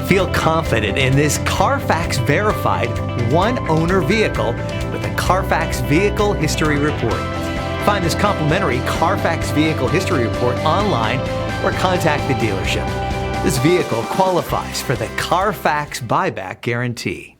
Feel confident in this CARFAX verified one-owner vehicle with a CARFAX Vehicle History Report. Find this complimentary CARFAX Vehicle History Report online or contact the dealership. This vehicle qualifies for the CARFAX buyback guarantee.